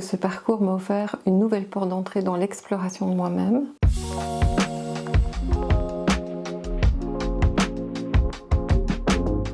ce parcours m'a offert une nouvelle porte d'entrée dans l'exploration de moi-même.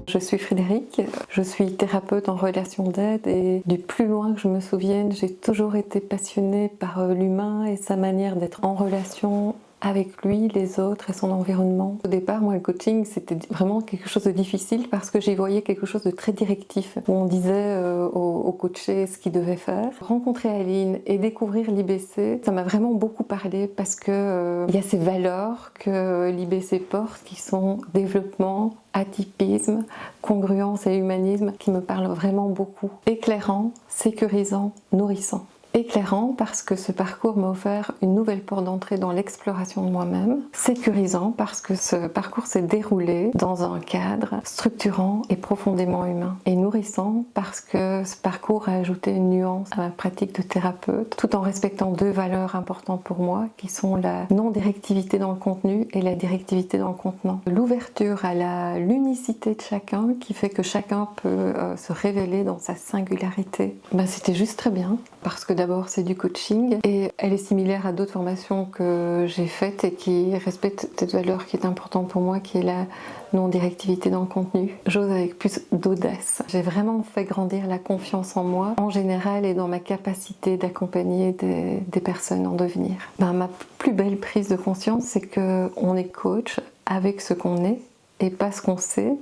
Je suis Frédéric, je suis thérapeute en relation d'aide et du plus loin que je me souvienne, j'ai toujours été passionnée par l'humain et sa manière d'être en relation avec lui, les autres et son environnement. Au départ, moi, le coaching, c'était vraiment quelque chose de difficile parce que j'y voyais quelque chose de très directif, où on disait au coaché ce qu'il devait faire. Rencontrer Aline et découvrir l'IBC, ça m'a vraiment beaucoup parlé parce que il y a ces valeurs que l'IBC porte qui sont développement, atypisme, congruence et humanisme qui me parlent vraiment beaucoup. Éclairant, sécurisant, nourrissant. Éclairant parce que ce parcours m'a offert une nouvelle porte d'entrée dans l'exploration de moi-même. Sécurisant parce que ce parcours s'est déroulé dans un cadre structurant et profondément humain. Et nourrissant parce que ce parcours a ajouté une nuance à ma pratique de thérapeute, tout en respectant deux valeurs importantes pour moi, qui sont la non-directivité dans le contenu et la directivité dans le contenant. L'ouverture à l'unicité de chacun, qui fait que chacun peut se révéler dans sa singularité. C'était juste très bien, parce que d'abord c'est du coaching et elle est similaire à d'autres formations que j'ai faites et qui respectent cette valeur qui est importante pour moi, qui est la non-directivité dans le contenu. J'ose avec plus d'audace. J'ai vraiment fait grandir la confiance en moi en général et dans ma capacité d'accompagner des personnes en devenir. Ma plus belle prise de conscience, c'est qu'on est coach avec ce qu'on est et pas ce qu'on sait,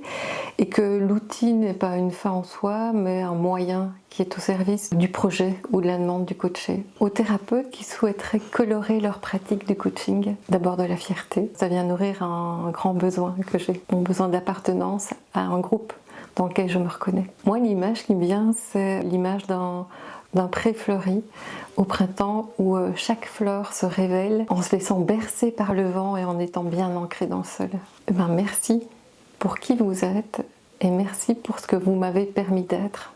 et que l'outil n'est pas une fin en soi, mais un moyen qui est au service du projet ou de la demande du coaché. Aux thérapeutes qui souhaiteraient colorer leur pratique du coaching, d'abord de la fierté, ça vient nourrir un grand besoin que j'ai, mon besoin d'appartenance à un groupe dans lequel je me reconnais. Moi, l'image qui me vient, c'est l'image d'un pré fleuri au printemps où chaque fleur se révèle en se laissant bercer par le vent et en étant bien ancrée dans le sol. Merci pour qui vous êtes et merci pour ce que vous m'avez permis d'être.